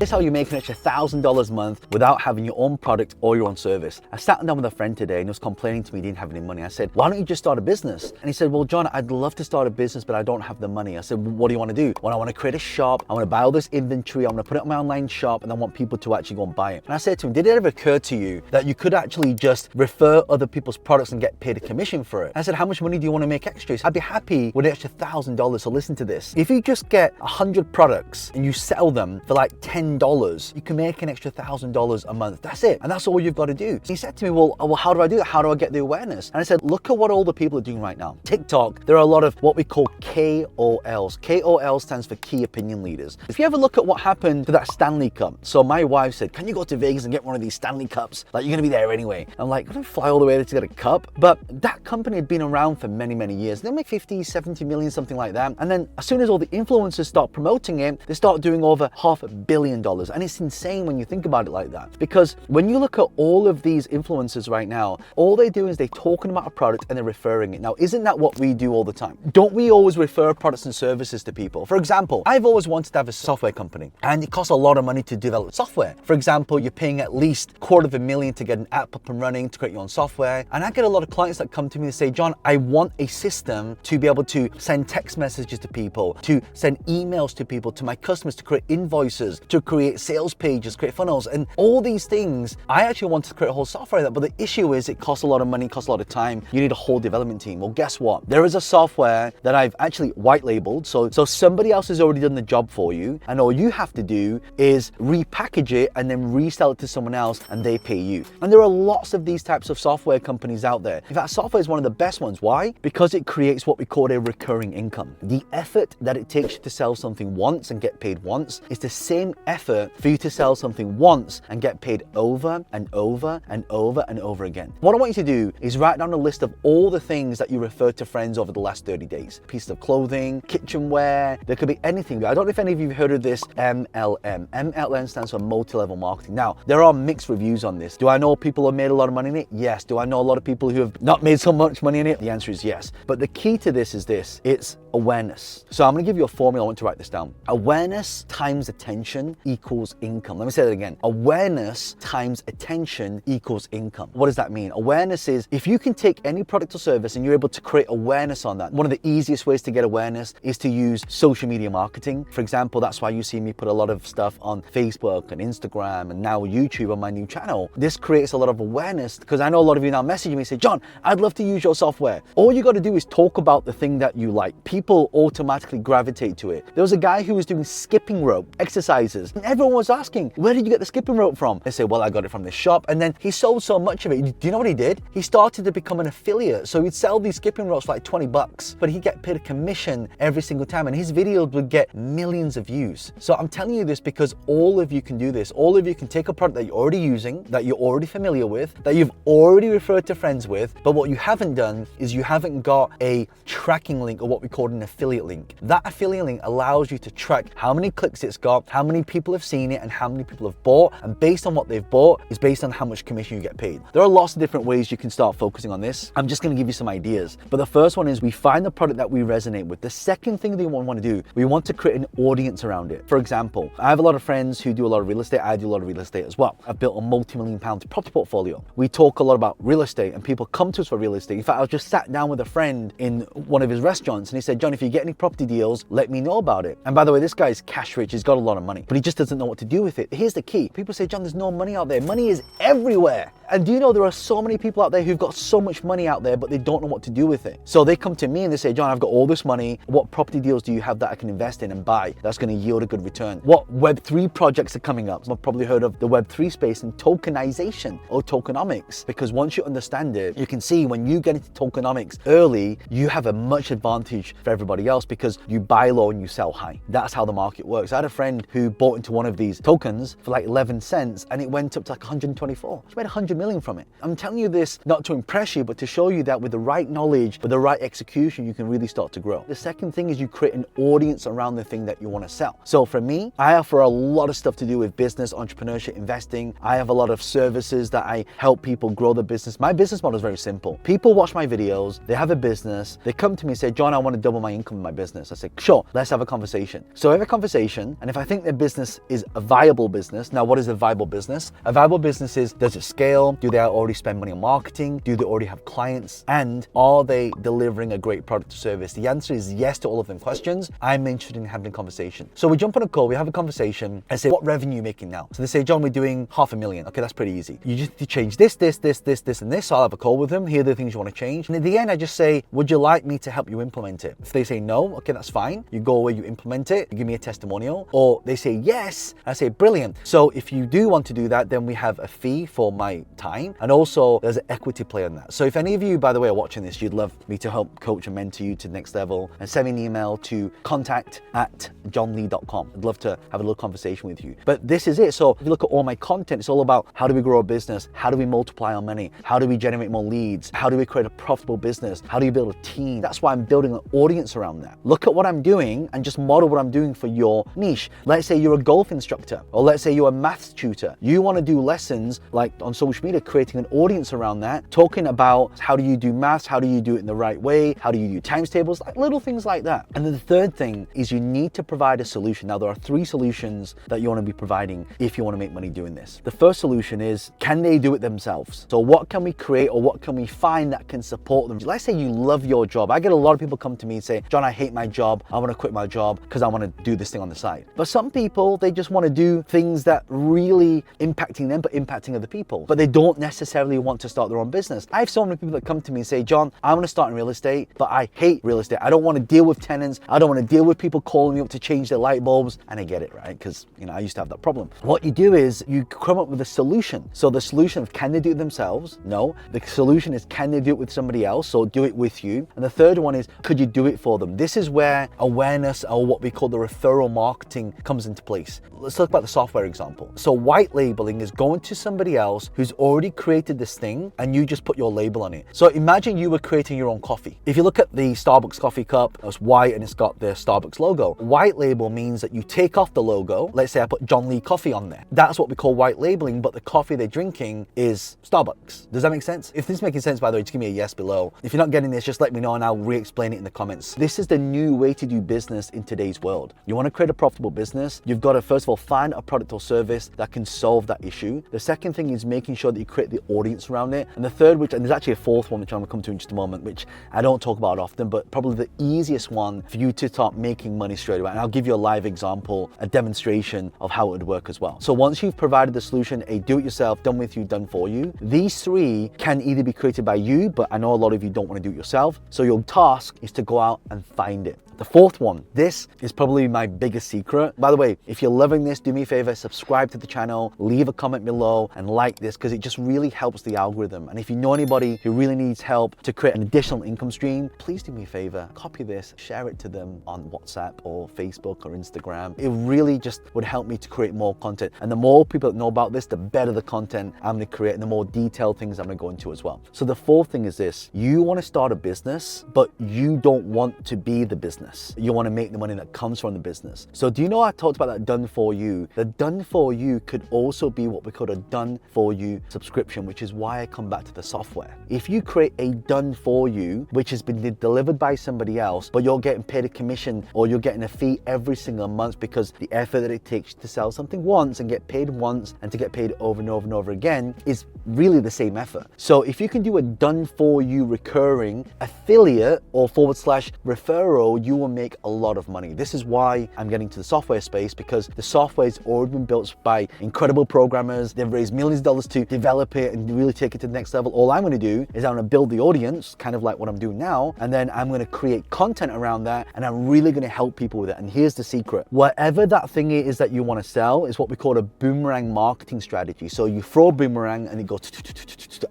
Here's how you make an extra $1,000 a month without having your own product or your own service. I sat down with a friend today and he was complaining to me he didn't have any money. I said, why don't you just start a business? And he said, well, John, I'd love to start a business, but I don't have the money. I said, well, what do you want to do? Well, I want to create a shop. I want to buy all this inventory. I want to put it on my online shop and I want people to actually go and buy it. And I said to him, did it ever occur to you that you could actually just refer other people's products and get paid a commission for it? I said, how much money do you want to make extra? I'd be happy with an extra $1,000. So listen to this. If you just get 100 products and you sell them for like $10, you can make an extra $1,000 a month. That's it. And that's all you've got to do. So he said to me, well, how do I do that? How do I get the awareness? And I said, look at what all the people are doing right now. TikTok, there are a lot of what we call KOLs. KOL stands for key opinion leaders. If you ever look at what happened to that Stanley Cup. So my wife said, can you go to Vegas and get one of these Stanley Cups? Like, you're going to be there anyway. I'm like, I'm going to fly all the way there to get a cup. But that company had been around for many, many years. They make 50, 70 million, something like that. And then as soon as all the influencers start promoting it, they start doing over $500 million. And it's insane when you think about it like that. Because when you look at all of these influencers right now, all they do is they're talking about a product and they're referring it. Now, isn't that what we do all the time? Don't we always refer products and services to people? For example, I've always wanted to have a software company and it costs a lot of money to develop software. For example, you're paying at least $250,000 to get an app up and running, to create your own software. And I get a lot of clients that come to me and say, John, I want a system to be able to send text messages to people, to send emails to people, to my customers, to create invoices, to create sales pages, create funnels, and all these things. I actually want to create a whole software that, but the issue is it costs a lot of money, costs a lot of time. You need a whole development team. Well, guess what? There is a software that I've actually white labeled. So somebody else has already done the job for you. And all you have to do is repackage it and then resell it to someone else and they pay you. And there are lots of these types of software companies out there. In fact, software is one of the best ones. Why? Because it creates what we call a recurring income. The effort that it takes you to sell something once and get paid once is the same effort for you to sell something once and get paid over and over and over and over again. What I want you to do is write down a list of all the things that you referred to friends over the last 30 days. Pieces of clothing, kitchenware, there could be anything. I don't know if any of you have heard of this MLM. MLM stands for multi-level marketing. Now, there are mixed reviews on this. Do I know people who have made a lot of money in it? Yes. Do I know a lot of people who have not made so much money in it? The answer is yes. But the key to this is this. It's awareness. So I'm going to give you a formula. I want to write this down. Awareness times attention equals income. Let me say that again. Awareness times attention equals income. What does that mean? Awareness is if you can take any product or service and you're able to create awareness on that. One of the easiest ways to get awareness is to use social media marketing. For example, that's why you see me put a lot of stuff on Facebook and Instagram and now YouTube on my new channel. This creates a lot of awareness because I know a lot of you now message me and say, John, I'd love to use your software. All you got to do is talk about the thing that you like. People automatically gravitate to it. There was a guy who was doing skipping rope exercises and everyone was asking, where did you get the skipping rope from? They say, well, I got it from this shop. And then he sold so much of it. Do you know what he did? He started to become an affiliate. So he'd sell these skipping ropes for like $20, but he'd get paid a commission every single time. And his videos would get millions of views. So I'm telling you this because all of you can do this. All of you can take a product that you're already using, that you're already familiar with, that you've already referred to friends with, but what you haven't done is you haven't got a tracking link or what we call an affiliate link. That affiliate link allows you to track how many clicks it's got, how many people have seen it, and how many people have bought. And based on what they've bought is based on how much commission you get paid. There are lots of different ways you can start focusing on this. I'm just going to give you some ideas. But the first one is we find the product that we resonate with. The second thing that we want to do, we want to create an audience around it. For example, I have a lot of friends who do a lot of real estate. I do a lot of real estate as well. I've built a multi-million-pound property portfolio. We talk a lot about real estate and people come to us for real estate. In fact, I just sat down with a friend in one of his restaurants and he said, John, if you get any property deals, let me know about it. And by the way, this guy's cash rich. He's got a lot of money, but he just doesn't know what to do with it. Here's the key. People say, John, there's no money out there. Money is everywhere. And do you know there are so many people out there who've got so much money out there, but they don't know what to do with it. So they come to me and they say, John, I've got all this money. What property deals do you have that I can invest in and buy that's going to yield a good return? What Web3 projects are coming up? I've probably heard of the Web3 space and tokenization or tokenomics, because once you understand it, you can see when you get into tokenomics early, you have a much advantage for everybody else because you buy low and you sell high. That's how the market works. I had a friend who bought into one of these tokens for like 11 cents and it went up to like 124. She made $100 $500,000 from it. I'm telling you this not to impress you, but to show you that with the right knowledge, with the right execution, you can really start to grow. The second thing is you create an audience around the thing that you want to sell. So for me, I offer a lot of stuff to do with business, entrepreneurship, investing. I have a lot of services that I help people grow their business. My business model is very simple. People watch my videos, they have a business, they come to me and say, John, I want to double my income in my business. I say, sure, let's have a conversation. So I have a conversation, and if I think their business is a viable business, now what is a viable business? A viable business is, does it scale? Do they already spend money on marketing? Do they already have clients? And are they delivering a great product or service? The answer is yes to all of them questions. I'm interested in having a conversation. So we jump on a call, we have a conversation. I say, what revenue are you making now? So they say, John, we're doing $500,000. Okay, that's pretty easy. You just need to change this, and this. So I'll have a call with them. Here are the things you want to change. And at the end, I just say, would you like me to help you implement it? If they say no, okay, that's fine. You go away, you implement it, you give me a testimonial. Or they say yes, I say, brilliant. So if you do want to do that, then we have a fee for my time. And also there's an equity play on that. So if any of you, by the way, are watching this, you'd love me to help coach and mentor you to the next level, and send me an email to contact@johnlee.com. I'd love to have a little conversation with you. But this is it. So if you look at all my content, it's all about how do we grow a business? How do we multiply our money? How do we generate more leads? How do we create a profitable business? How do you build a team? That's why I'm building an audience around that. Look at what I'm doing and just model what I'm doing for your niche. Let's say you're a golf instructor, or let's say you're a maths tutor. You want to do lessons like on social media, creating an audience around that, talking about how do you do maths? How do you do it in the right way? How do you do times tables? Like little things like that. And then the third thing is you need to provide a solution. Now there are 3 solutions that you want to be providing if you want to make money doing this. The first solution is, can they do it themselves? So what can we create, or what can we find that can support them? Let's say you love your job. I get a lot of people come to me and say, John, I hate my job. I want to quit my job because I want to do this thing on the side. But some people, they just want to do things that really impacting them, but impacting other people. But they don't necessarily want to start their own business. I have so many people that come to me and say, John, I want to start in real estate, but I hate real estate. I don't want to deal with tenants. I don't want to deal with people calling me up to change their light bulbs. And I get it, right? Because, I used to have that problem. What you do is you come up with a solution. So the solution of, can they do it themselves? No. The solution is, can they do it with somebody else? So do it with you. And the third one is, could you do it for them? This is where awareness, or what we call the referral marketing, comes into place. Let's talk about the software example. So white labeling is going to somebody else who's already created this thing, and you just put your label on it. So imagine you were creating your own coffee. If you look at the Starbucks coffee cup, it's white and it's got the Starbucks logo. White label means that you take off the logo. Let's say I put John Lee Coffee on there. That's what we call white labeling, but the coffee they're drinking is Starbucks. Does that make sense? If this is making sense, by the way, just give me a yes below. If you're not getting this, just let me know and I'll re-explain it in the comments. This is the new way to do business in today's world. You want to create a profitable business, you've got to first of all find a product or service that can solve that issue. The second thing is making sure that you create the audience around it. And the third, and there's actually a fourth one, which I'm going to come to in just a moment, which I don't talk about often, but probably the easiest one for you to start making money straight away. And I'll give you a live example, a demonstration of how it would work as well. So once you've provided the solution, a do-it-yourself, done with you, done for you, these 3 can either be created by you, but I know a lot of you don't want to do it yourself. So your task is to go out and find it. The fourth one, this is probably my biggest secret. By the way, if you're loving this, do me a favor, subscribe to the channel, leave a comment below and like this, because it just really helps the algorithm. And if you know anybody who really needs help to create an additional income stream, please do me a favor, copy this, share it to them on WhatsApp or Facebook or Instagram. It really just would help me to create more content. And the more people that know about this, the better the content I'm gonna create and the more detailed things I'm gonna go into as well. So the fourth thing is this, you wanna start a business, but you don't want to be the business. You want to make the money that comes from the business. So do you know I talked about that done for you? The done for you could also be what we call a done for you subscription, which is why I come back to the software. If you create a done for you, which has been delivered by somebody else, but you're getting paid a commission or you're getting a fee every single month because the effort that it takes to sell something once and get paid once and to get paid over and over and over again is really the same effort. So if you can do a done for you recurring affiliate or / referral, you will make a lot of money. This is why I'm getting to the software space, because the software has already been built by incredible programmers. They've raised millions of dollars to develop it and really take it to the next level. All I'm going to do is I'm going to build the audience, kind of like what I'm doing now, and then I'm going to create content around that, and I'm really going to help people with it. And here's the secret. Whatever that thing is that you want to sell is what we call a boomerang marketing strategy. So you throw a boomerang and it goes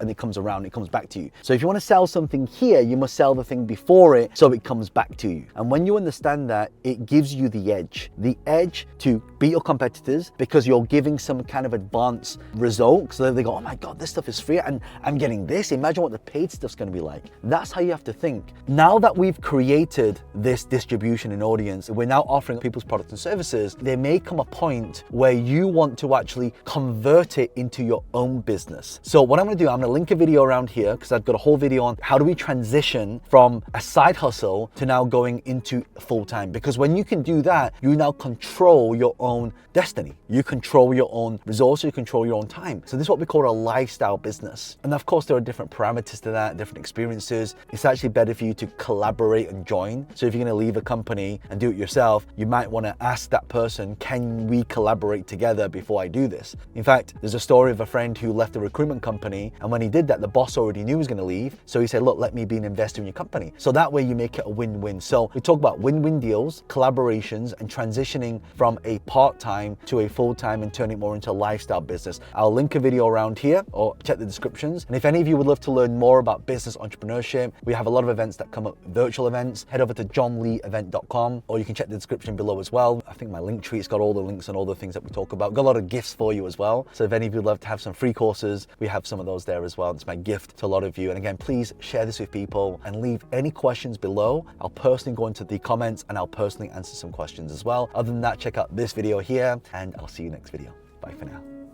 and it comes around, it comes back to you. So if you want to sell something here, you must sell the thing before it so it comes back to you. And when when you understand that, it gives you the edge to beat your competitors because you're giving some kind of advanced result. So they go, oh my God, this stuff is free and I'm getting this. Imagine what the paid stuff's gonna be like. That's how you have to think. Now that we've created this distribution and audience, we're now offering people's products and services, there may come a point where you want to actually convert it into your own business. So what I'm gonna do, I'm gonna link a video around here because I've got a whole video on how do we transition from a side hustle to now going into full-time. Because when you can do that, you now control your own destiny. You control your own resources, you control your own time. So this is what we call a lifestyle business. And of course, there are different parameters to that, different experiences. It's actually better for you to collaborate and join. So if you're gonna leave a company and do it yourself, you might wanna ask that person, can we collaborate together before I do this? In fact, there's a story of a friend who left a recruitment company, and when he did that, the boss already knew he was gonna leave. So he said, look, let me be an investor in your company. So that way you make it a win-win. So we talk about win-win deals, collaborations, and transitioning from a part-time to a full-time and turning it more into a lifestyle business. I'll link a video around here or check the descriptions. And if any of you would love to learn more about business entrepreneurship, we have a lot of events that come up, virtual events. Head over to johnleeevent.com, or you can check the description below as well. I think my link tree's got all the links and all the things that we talk about. Got a lot of gifts for you as well. So if any of you would love to have some free courses, we have some of those there as well. It's my gift to a lot of you. And again, please share this with people and leave any questions below. I'll personally go into the comments and I'll personally answer some questions as well. Other than that, check out this video here and I'll see you next video. Bye for now.